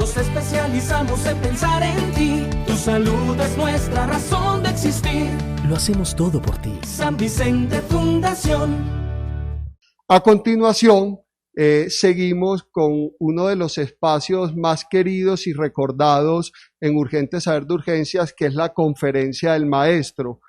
Nos especializamos en pensar en ti. Tu salud es nuestra razón de existir. Lo hacemos todo por ti. San Vicente Fundación. A continuación, seguimos con uno de los espacios más queridos y recordados en Urgente Saber de Urgencias, que es la Conferencia del Maestro.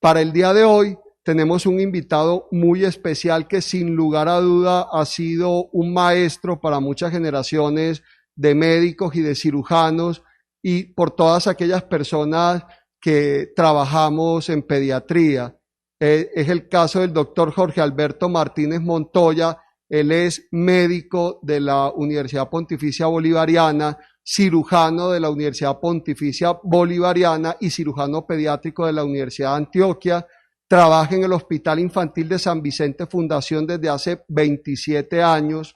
Para el día de hoy tenemos un invitado muy especial que sin lugar a duda ha sido un maestro para muchas generaciones de médicos y de cirujanos y por todas aquellas personas que trabajamos en pediatría. Es el caso del doctor Jorge Alberto Martínez Montoya. Él es médico de la Universidad Pontificia Bolivariana, cirujano de la Universidad Pontificia Bolivariana y cirujano pediátrico de la Universidad de Antioquia. Trabaja en el Hospital Infantil de San Vicente Fundación desde hace 27 años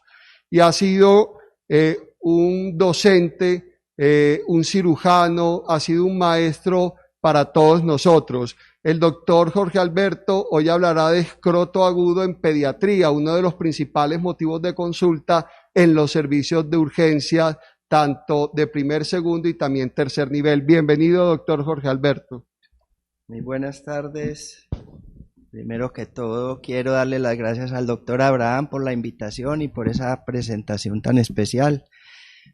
y ha sido un docente, un cirujano, ha sido un maestro para todos nosotros. El doctor Jorge Alberto hoy hablará de escroto agudo en pediatría, uno de los principales motivos de consulta en los servicios de urgencia, tanto de primer, segundo y también tercer nivel. Bienvenido, doctor Jorge Alberto. Muy buenas tardes. Primero que todo, quiero darle las gracias al doctor Abraham por la invitación y por esa presentación tan especial.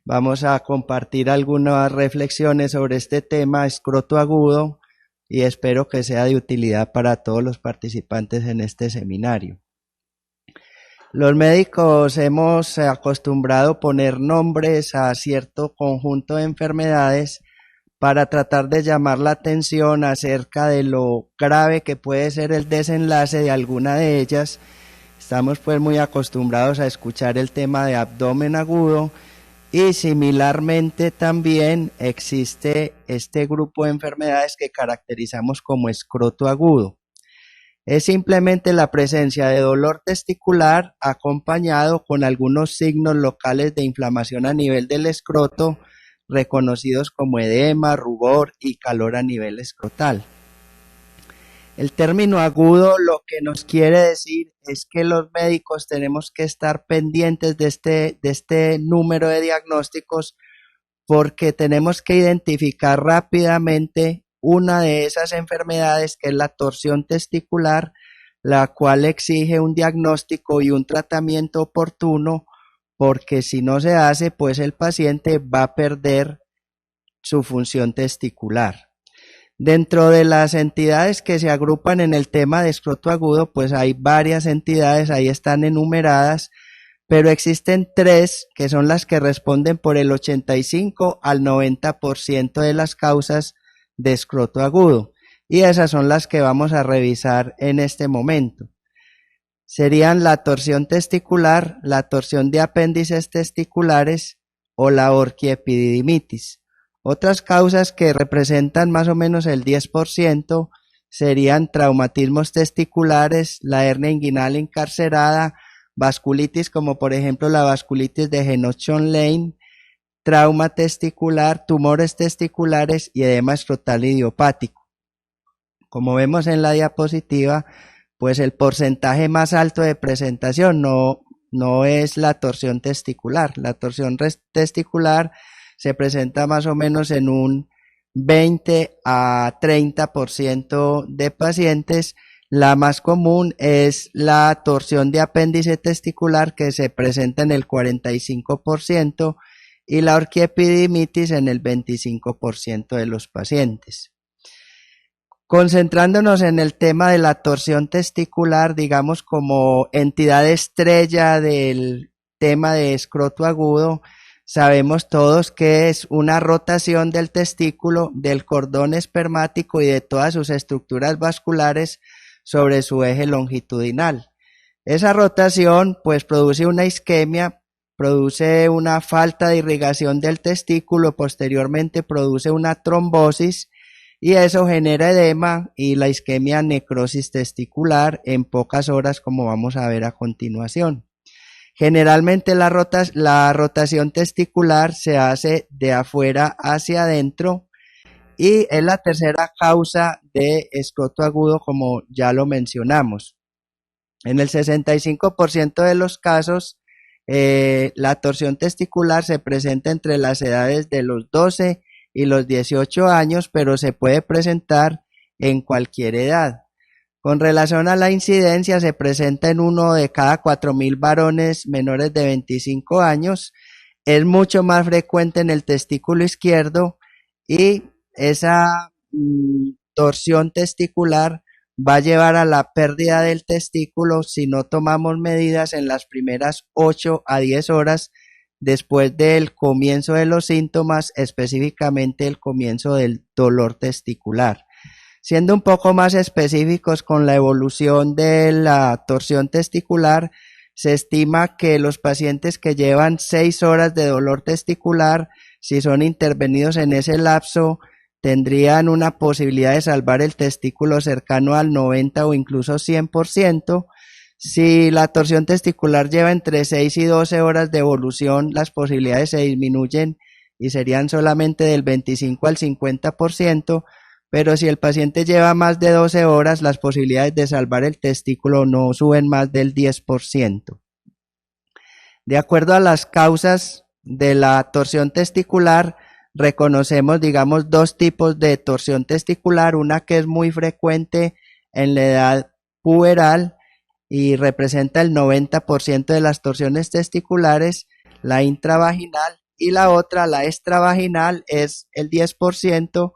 Vamos a compartir algunas reflexiones sobre este tema, escroto agudo, y espero que sea de utilidad para todos los participantes en este seminario. Los médicos hemos acostumbrado a poner nombres a cierto conjunto de enfermedades para tratar de llamar la atención acerca de lo grave que puede ser el desenlace de alguna de ellas. Estamos pues muy acostumbrados a escuchar el tema de abdomen agudo y similarmente también existe este grupo de enfermedades que caracterizamos como escroto agudo. Es simplemente la presencia de dolor testicular acompañado con algunos signos locales de inflamación a nivel del escroto, reconocidos como edema, rubor y calor a nivel escrotal. El término agudo lo que nos quiere decir es que los médicos tenemos que estar pendientes de este número de diagnósticos porque tenemos que identificar rápidamente una de esas enfermedades que es la torsión testicular, la cual exige un diagnóstico y un tratamiento oportuno, porque si no se hace, pues el paciente va a perder su función testicular. Dentro de las entidades que se agrupan en el tema de escroto agudo, pues hay varias entidades, ahí están enumeradas, pero existen 3 que son las que responden por el 85 al 90% de las causas de escroto agudo, y esas son las que vamos a revisar en este momento. Serían la torsión testicular, la torsión de apéndices testiculares o la orquiepididimitis. Otras causas que representan más o menos el 10% serían traumatismos testiculares, la hernia inguinal encarcerada, vasculitis como por ejemplo la vasculitis de Henoch-Schönlein, trauma testicular, tumores testiculares y edema escrotal idiopático. Como vemos en la diapositiva, pues el porcentaje más alto de presentación no es la torsión testicular. La torsión testicular se presenta más o menos en un 20 a 30% de pacientes. La más común es la torsión de apéndice testicular, que se presenta en el 45%, y la orquiepididimitis en el 25% de los pacientes. Concentrándonos en el tema de la torsión testicular, digamos como entidad estrella del tema de escroto agudo, sabemos todos que es una rotación del testículo, del cordón espermático y de todas sus estructuras vasculares sobre su eje longitudinal. Esa rotación pues produce una isquemia, produce una falta de irrigación del testículo, posteriormente produce una trombosis y eso genera edema y la isquemia necrosis testicular en pocas horas, como vamos a ver a continuación. Generalmente la rotación testicular se hace de afuera hacia adentro y es la tercera causa de escroto agudo, como ya lo mencionamos. En el 65% de los casos, La torsión testicular se presenta entre las edades de los 12 y los 18 años, pero se puede presentar en cualquier edad. Con relación a la incidencia, se presenta en 1 de cada 4.000 varones menores de 25 años. Es mucho más frecuente en el testículo izquierdo y esa torsión testicular va a llevar a la pérdida del testículo si no tomamos medidas en las primeras 8 a 10 horas después del comienzo de los síntomas, específicamente el comienzo del dolor testicular. Siendo un poco más específicos con la evolución de la torsión testicular, se estima que los pacientes que llevan 6 horas de dolor testicular, si son intervenidos en ese lapso, tendrían una posibilidad de salvar el testículo cercano al 90 o incluso 100%. Si la torsión testicular lleva entre 6 y 12 horas de evolución, las posibilidades se disminuyen y serían solamente del 25 al 50%, pero si el paciente lleva más de 12 horas, las posibilidades de salvar el testículo no suben más del 10%. De acuerdo a las causas de la torsión testicular, reconocemos, digamos, dos tipos de torsión testicular, una que es muy frecuente en la edad puberal y representa el 90% de las torsiones testiculares, la intravaginal, y la otra, la extravaginal, es el 10%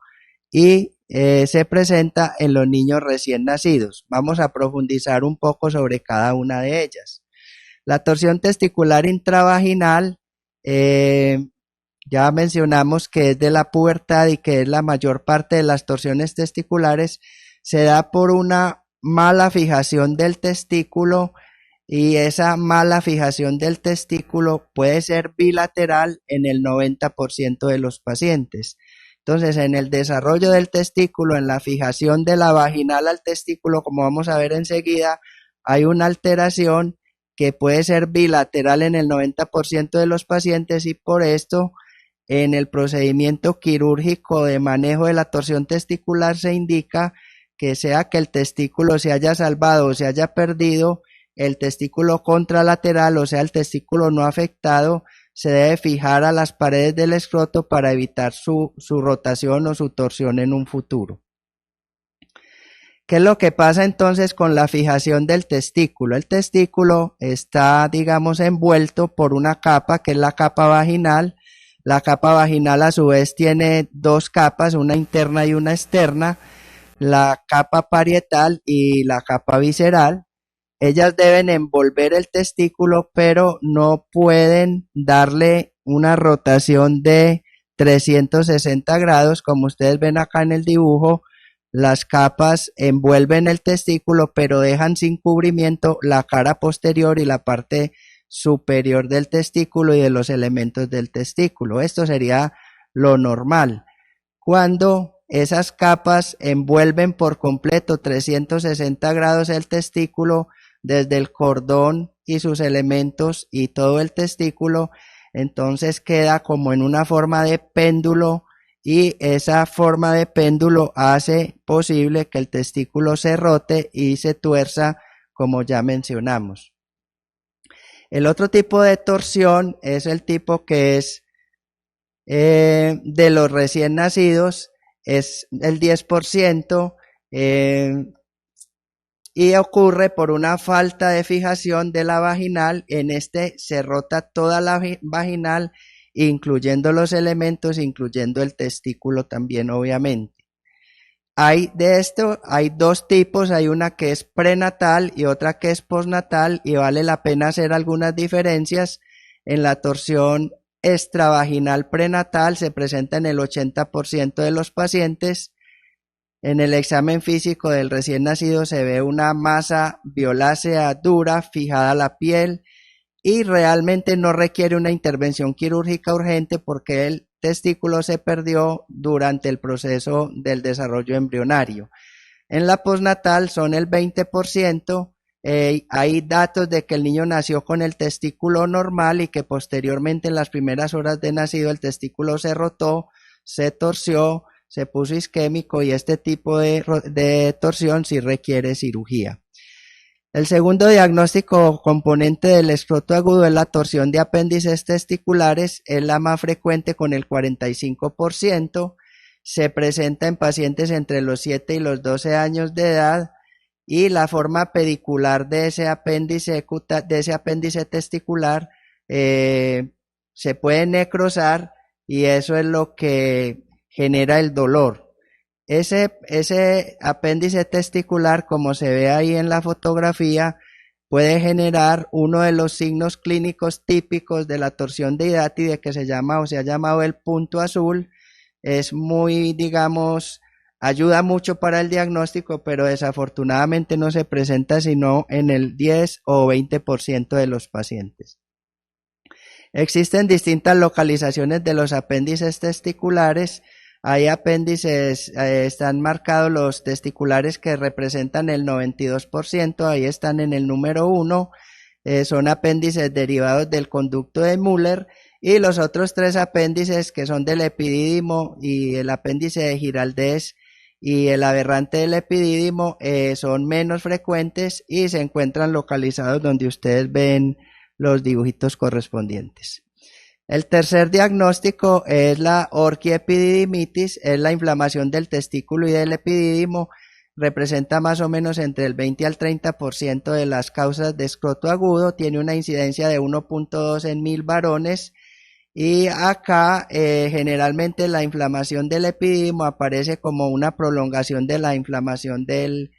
y se presenta en los niños recién nacidos. Vamos a profundizar un poco sobre cada una de ellas. La torsión testicular intravaginal, ya mencionamos que es de la pubertad y que es la mayor parte de las torsiones testiculares, se da por una mala fijación del testículo, y esa mala fijación del testículo puede ser bilateral en el 90% de los pacientes. Entonces, en el desarrollo del testículo, en la fijación de la vaginal al testículo, como vamos a ver enseguida, hay una alteración que puede ser bilateral en el 90% de los pacientes, y por esto en el procedimiento quirúrgico de manejo de la torsión testicular se indica que sea que el testículo se haya salvado o se haya perdido, el testículo contralateral, o sea el testículo no afectado, se debe fijar a las paredes del escroto para evitar su rotación o su torsión en un futuro. ¿Qué es lo que pasa entonces con la fijación del testículo? El testículo está, digamos, envuelto por una capa que es la capa vaginal. La capa vaginal a su vez tiene dos capas, una interna y una externa, la capa parietal y la capa visceral. Ellas deben envolver el testículo, pero no pueden darle una rotación de 360 grados, como ustedes ven acá en el dibujo. Las capas envuelven el testículo, pero dejan sin cubrimiento la cara posterior y la parte superior del testículo y de los elementos del testículo. Esto sería lo normal. Cuando esas capas envuelven por completo 360 grados el testículo, desde el cordón y sus elementos y todo el testículo, entonces queda como en una forma de péndulo, y esa forma de péndulo hace posible que el testículo se rote y se tuerza, como ya mencionamos. El otro tipo de torsión es el tipo que es de los recién nacidos, es el 10%, y ocurre por una falta de fijación de la vaginal. En este se rota toda la vaginal, incluyendo los elementos, incluyendo el testículo también, obviamente. De esto hay dos tipos, hay una que es prenatal y otra que es postnatal, y vale la pena hacer algunas diferencias. En la torsión extravaginal prenatal se presenta en el 80% de los pacientes. En el examen físico del recién nacido se ve una masa violácea dura fijada a la piel, y realmente no requiere una intervención quirúrgica urgente porque el testículo se perdió durante el proceso del desarrollo embrionario. En la postnatal son el 20%. Hay datos de que el niño nació con el testículo normal y que posteriormente, en las primeras horas de nacido, el testículo se rotó, se torció, se puso isquémico, y este tipo de torsión sí requiere cirugía. El segundo diagnóstico componente del escroto agudo es la torsión de apéndices testiculares, es la más frecuente con el 45%, se presenta en pacientes entre los 7 y los 12 años de edad y la forma pedicular de ese apéndice testicular se puede necrosar y eso es lo que genera el dolor. Ese apéndice testicular, como se ve ahí en la fotografía, puede generar uno de los signos clínicos típicos de la torsión de hidátide que se llama o se ha llamado el punto azul. Es muy, digamos, ayuda mucho para el diagnóstico, pero desafortunadamente no se presenta sino en el 10 o 20% de los pacientes. Existen distintas localizaciones de los apéndices testiculares. Hay apéndices, están marcados los testiculares que representan el 92%, ahí están en el número 1, son apéndices derivados del conducto de Müller, y los otros 3 apéndices que son del epidídimo y el apéndice de Giraldez y el aberrante del epidídimo son menos frecuentes y se encuentran localizados donde ustedes ven los dibujitos correspondientes. El tercer diagnóstico es la orquiepididimitis, es la inflamación del testículo y del epidídimo, representa más o menos entre el 20 al 30% de las causas de escroto agudo, tiene una incidencia de 1.2 en 1000 varones y acá generalmente la inflamación del epidídimo aparece como una prolongación de la inflamación del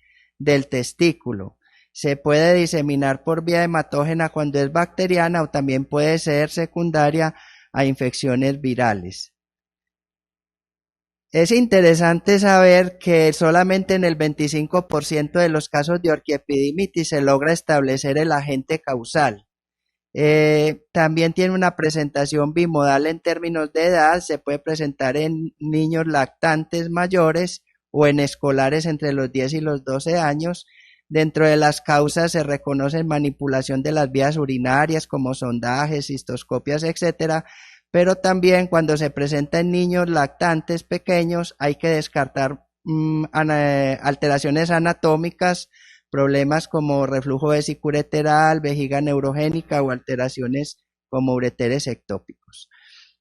testículo. Se puede diseminar por vía hematógena cuando es bacteriana o también puede ser secundaria a infecciones virales. Es interesante saber que solamente en el 25% de los casos de orquiepididimitis se logra establecer el agente causal. También tiene una presentación bimodal en términos de edad, se puede presentar en niños lactantes mayores o en escolares entre los 10 y los 12 años. Dentro de las causas se reconocen manipulación de las vías urinarias como sondajes, cistoscopias, etcétera, pero también cuando se presenta en niños lactantes pequeños hay que descartar alteraciones anatómicas, problemas como reflujo vesicureteral, vejiga neurogénica o alteraciones como ureteres ectópicos.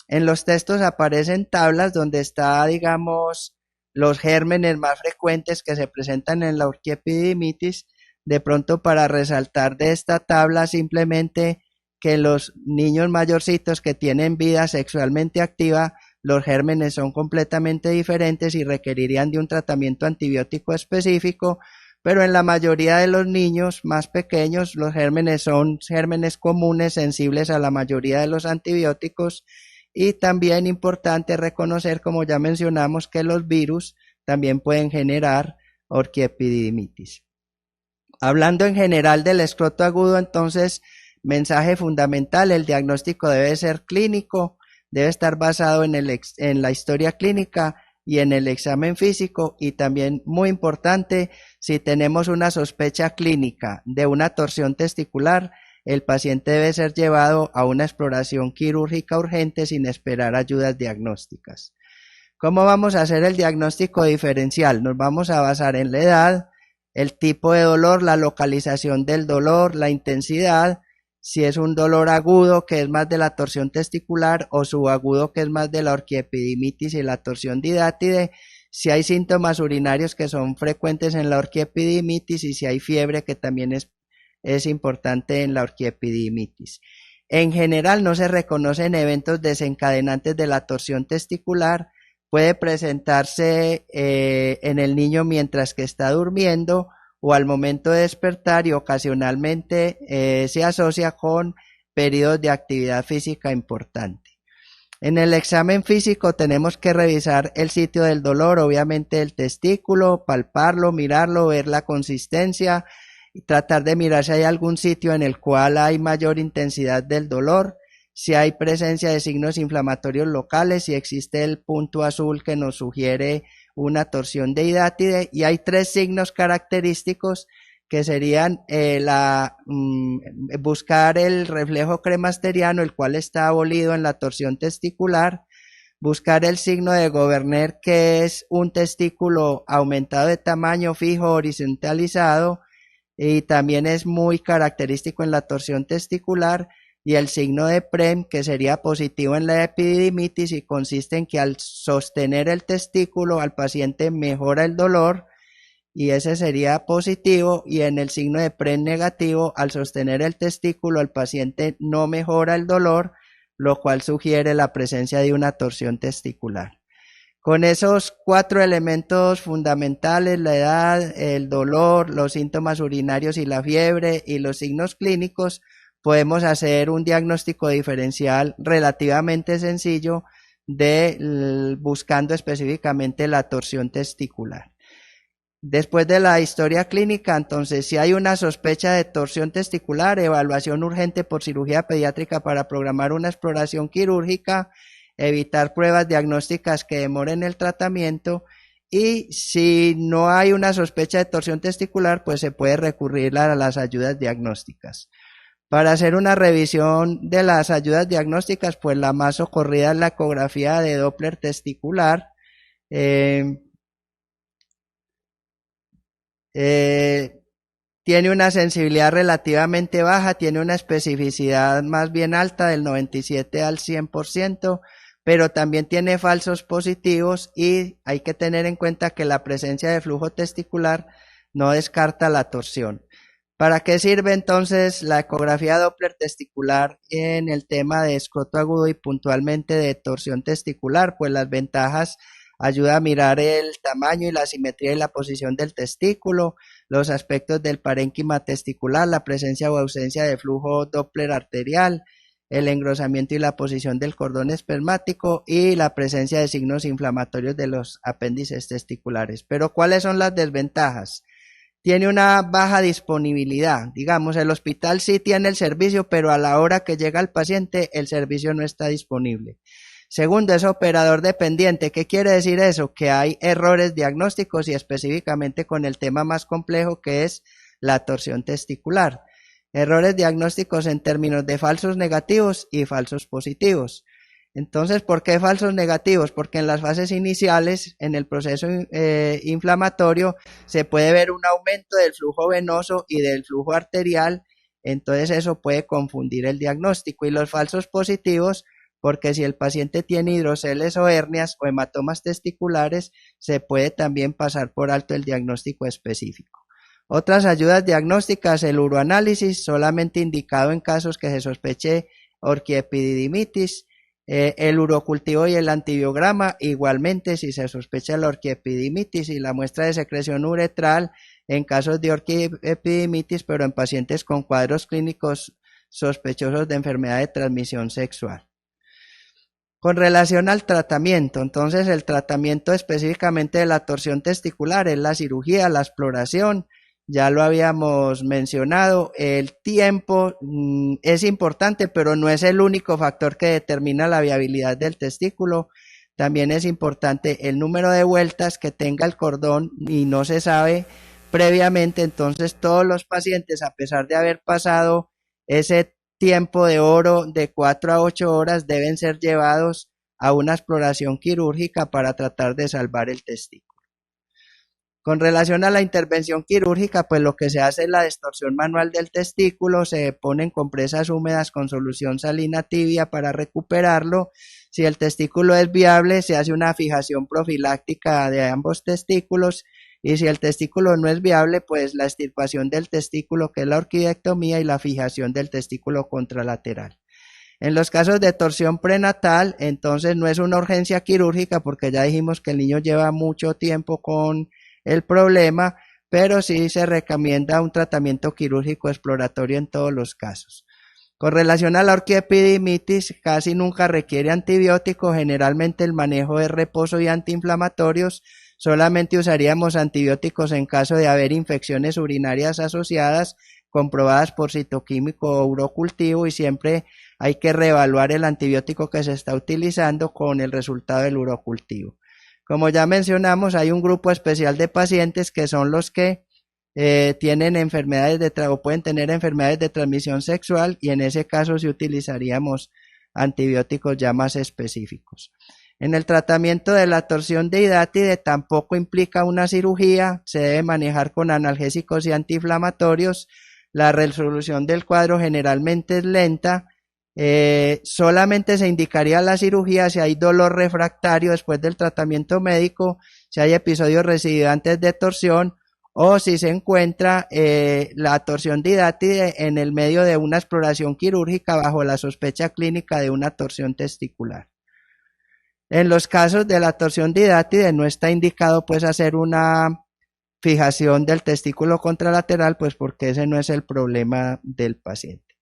En los textos aparecen tablas donde está, digamos, los gérmenes más frecuentes que se presentan en la orquiepididimitis. De pronto, para resaltar de esta tabla simplemente que los niños mayorcitos que tienen vida sexualmente activa, los gérmenes son completamente diferentes y requerirían de un tratamiento antibiótico específico, pero en la mayoría de los niños más pequeños los gérmenes son gérmenes comunes sensibles a la mayoría de los antibióticos. Y también importante reconocer, como ya mencionamos, que los virus también pueden generar orquiepididimitis. Hablando en general del escroto agudo, entonces, mensaje fundamental, el diagnóstico debe ser clínico, debe estar basado en la historia clínica y en el examen físico, y también muy importante, si tenemos una sospecha clínica de una torsión testicular, el paciente debe ser llevado a una exploración quirúrgica urgente sin esperar ayudas diagnósticas. ¿Cómo vamos a hacer el diagnóstico diferencial? Nos vamos a basar en la edad, el tipo de dolor, la localización del dolor, la intensidad, si es un dolor agudo que es más de la torsión testicular o subagudo que es más de la orquiepididimitis y la torsión de hidátide, si hay síntomas urinarios que son frecuentes en la orquiepididimitis y si hay fiebre que también es importante en la orquiepididimitis. En general no se reconocen eventos desencadenantes de la torsión testicular, puede presentarse en el niño mientras que está durmiendo o al momento de despertar y ocasionalmente se asocia con periodos de actividad física importante. En el examen físico tenemos que revisar el sitio del dolor, obviamente el testículo, palparlo, mirarlo, ver la consistencia y tratar de mirar si hay algún sitio en el cual hay mayor intensidad del dolor, si hay presencia de signos inflamatorios locales, si existe el punto azul que nos sugiere una torsión de hidátide, y hay 3 signos característicos que serían buscar el reflejo cremasteriano, el cual está abolido en la torsión testicular, buscar el signo de Governer, que es un testículo aumentado de tamaño fijo horizontalizado, y también es muy característico en la torsión testicular, y el signo de PREM, que sería positivo en la epididimitis y consiste en que al sostener el testículo al paciente mejora el dolor, y ese sería positivo, y en el signo de PREM negativo, al sostener el testículo al paciente no mejora el dolor, lo cual sugiere la presencia de una torsión testicular. Con esos 4 elementos fundamentales, la edad, el dolor, los síntomas urinarios y la fiebre y los signos clínicos, podemos hacer un diagnóstico diferencial relativamente sencillo buscando específicamente la torsión testicular. Después de la historia clínica, entonces, si hay una sospecha de torsión testicular, evaluación urgente por cirugía pediátrica para programar una exploración quirúrgica, evitar pruebas diagnósticas que demoren el tratamiento, y si no hay una sospecha de torsión testicular, pues se puede recurrir a las ayudas diagnósticas. Para hacer una revisión de las ayudas diagnósticas, pues la más socorrida es la ecografía de Doppler testicular. Tiene una sensibilidad relativamente baja, tiene una especificidad más bien alta del 97 al 100%, pero también tiene falsos positivos, y hay que tener en cuenta que la presencia de flujo testicular no descarta la torsión. ¿Para qué sirve entonces la ecografía Doppler testicular en el tema de escroto agudo y puntualmente de torsión testicular? Pues las ventajas: ayuda a mirar el tamaño y la simetría y la posición del testículo, los aspectos del parénquima testicular, la presencia o ausencia de flujo Doppler arterial, el engrosamiento y la posición del cordón espermático y la presencia de signos inflamatorios de los apéndices testiculares. Pero ¿cuáles son las desventajas? Tiene una baja disponibilidad. Digamos, el hospital sí tiene el servicio, pero a la hora que llega el paciente el servicio no está disponible. Segundo, es operador dependiente. ¿Qué quiere decir eso? Que hay errores diagnósticos, y específicamente con el tema más complejo, que es la torsión testicular. Errores diagnósticos en términos de falsos negativos y falsos positivos. Entonces, ¿por qué falsos negativos? Porque en las fases iniciales, en el proceso inflamatorio, se puede ver un aumento del flujo venoso y del flujo arterial, entonces eso puede confundir el diagnóstico. Y los falsos positivos, porque si el paciente tiene hidroceles o hernias o hematomas testiculares, se puede también pasar por alto el diagnóstico específico. Otras ayudas diagnósticas: el uroanálisis, solamente indicado en casos que se sospeche orquiepididimitis, el urocultivo y el antibiograma, igualmente si se sospecha la orquiepididimitis, y la muestra de secreción uretral en casos de orquiepididimitis, pero en pacientes con cuadros clínicos sospechosos de enfermedad de transmisión sexual. Con relación al tratamiento, entonces el tratamiento específicamente de la torsión testicular es la cirugía, la exploración. Ya lo habíamos mencionado, el tiempo es importante, pero no es el único factor que determina la viabilidad del testículo. También es importante el número de vueltas que tenga el cordón, y no se sabe previamente. Entonces todos los pacientes, a pesar de haber pasado ese tiempo de oro de 4 a 8 horas, deben ser llevados a una exploración quirúrgica para tratar de salvar el testículo. Con relación a la intervención quirúrgica, pues lo que se hace es la distorsión manual del testículo, se ponen compresas húmedas con solución salina tibia para recuperarlo. Si el testículo es viable, se hace una fijación profiláctica de ambos testículos, y si el testículo no es viable, pues la extirpación del testículo, que es la orquidectomía, y la fijación del testículo contralateral. En los casos de torsión prenatal, entonces no es una urgencia quirúrgica, porque ya dijimos que el niño lleva mucho tiempo con el problema, pero sí se recomienda un tratamiento quirúrgico exploratorio en todos los casos. Con relación a la orquiepididimitis, casi nunca requiere antibiótico, generalmente el manejo es reposo y antiinflamatorios. Solamente usaríamos antibióticos en caso de haber infecciones urinarias asociadas comprobadas por citoquímico o urocultivo, y siempre hay que reevaluar el antibiótico que se está utilizando con el resultado del urocultivo. Como ya mencionamos, hay un grupo especial de pacientes que son los que tienen enfermedades o pueden tener enfermedades de transmisión sexual, y en ese caso sí utilizaríamos antibióticos ya más específicos. En el tratamiento de la torsión de hidátide tampoco implica una cirugía, se debe manejar con analgésicos y antiinflamatorios. La resolución del cuadro generalmente es lenta. Solamente se indicaría la cirugía si hay dolor refractario después del tratamiento médico, si hay episodios recidivantes de torsión o si se encuentra la torsión de hidátide en el medio de una exploración quirúrgica bajo la sospecha clínica de una torsión testicular. En los casos de la torsión de hidátide no está indicado pues hacer una fijación del testículo contralateral, pues porque ese no es el problema del paciente.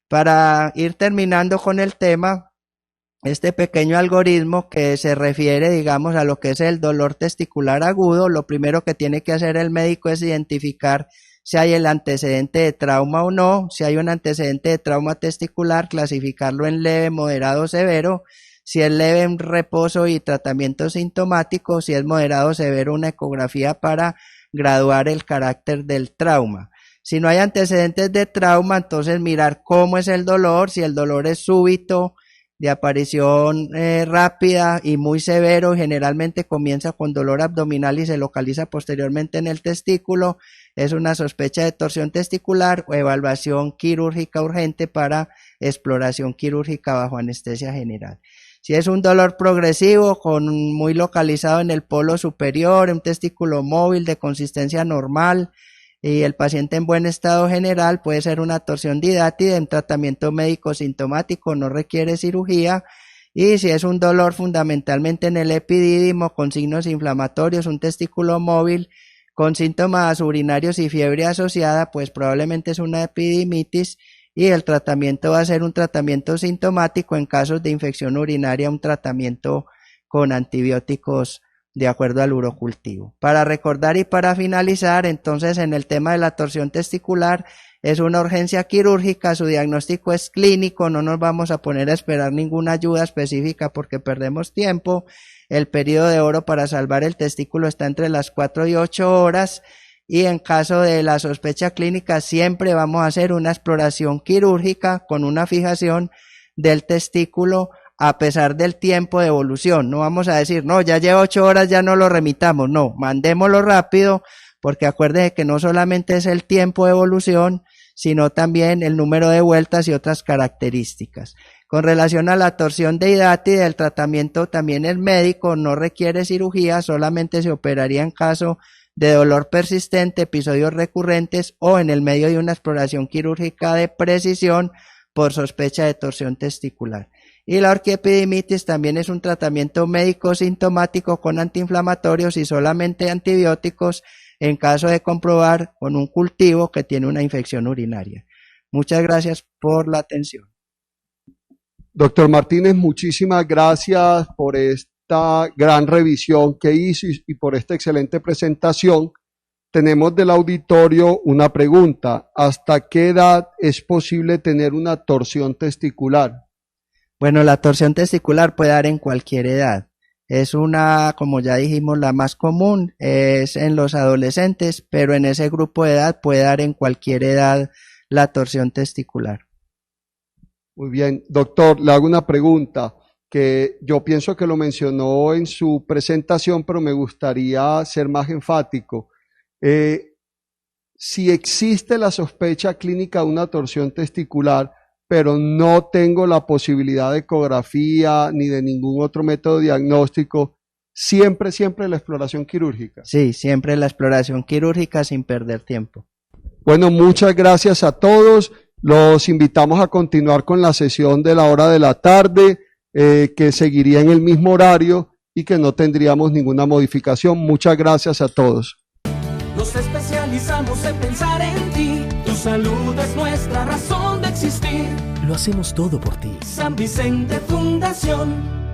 Para ir terminando con el tema, este pequeño algoritmo que se refiere, digamos, a lo que es el dolor testicular agudo, lo primero que tiene que hacer el médico es identificar si hay el antecedente de trauma o no. Si hay un antecedente de trauma testicular, clasificarlo en leve, moderado o severo. Si es leve, en reposo y tratamiento sintomático. Si es moderado o severo, una ecografía para graduar el carácter del trauma. Si no hay antecedentes de trauma, entonces mirar cómo es el dolor, si el dolor es súbito, de aparición rápida y muy severo, generalmente comienza con dolor abdominal y se localiza posteriormente en el testículo, es una sospecha de torsión testicular o evaluación quirúrgica urgente para exploración quirúrgica bajo anestesia general. Si es un dolor progresivo, muy localizado en el polo superior, un testículo móvil de consistencia normal y el paciente en buen estado general, puede ser una torsión de hidátide, un tratamiento médico sintomático, no requiere cirugía. Y si es un dolor fundamentalmente en el epidídimo con signos inflamatorios, un testículo móvil con síntomas urinarios y fiebre asociada, pues probablemente es una epididimitis. Y el tratamiento va a ser un tratamiento sintomático, en casos de infección urinaria, un tratamiento con antibióticos de acuerdo al urocultivo. Para recordar y para finalizar, entonces en el tema de la torsión testicular es una urgencia quirúrgica, su diagnóstico es clínico, no nos vamos a poner a esperar ninguna ayuda específica porque perdemos tiempo. El periodo de oro para salvar el testículo está entre las 4 y 8 horas. Y en caso de la sospecha clínica siempre vamos a hacer una exploración quirúrgica con una fijación del testículo a pesar del tiempo de evolución. No vamos a decir, no, ya lleva 8 horas, ya no lo remitamos. No, mandémoslo rápido, porque acuérdense que no solamente es el tiempo de evolución, sino también el número de vueltas y otras características. Con relación a la torsión de hidátide, el tratamiento también es médico, no requiere cirugía, solamente se operaría en caso de dolor persistente, episodios recurrentes o en el medio de una exploración quirúrgica de precisión por sospecha de torsión testicular. Y la orquiepididimitis también es un tratamiento médico sintomático con antiinflamatorios y solamente antibióticos en caso de comprobar con un cultivo que tiene una infección urinaria. Muchas gracias por la atención. Doctor Martínez, muchísimas gracias por esta gran revisión que hizo y por esta excelente presentación. Tenemos del auditorio una pregunta. ¿Hasta qué edad es posible tener una torsión testicular? Bueno, la torsión testicular puede dar en cualquier edad. Es una, como ya dijimos, la más común, es en los adolescentes, pero en ese grupo de edad puede dar en cualquier edad la torsión testicular. Muy bien, doctor, le hago una pregunta que yo pienso que lo mencionó en su presentación, pero me gustaría ser más enfático. Si existe la sospecha clínica de una torsión testicular, pero no tengo la posibilidad de ecografía ni de ningún otro método diagnóstico, siempre la exploración quirúrgica. Sí, siempre la exploración quirúrgica sin perder tiempo. Bueno, muchas gracias a todos. Los invitamos a continuar con la sesión de la hora de la tarde, que seguiría en el mismo horario y que no tendríamos ninguna modificación. Muchas gracias a todos. Nos especializamos en pensar en ti. Tu salud es nuestra razón de existir. Lo hacemos todo por ti. San Vicente Fundación.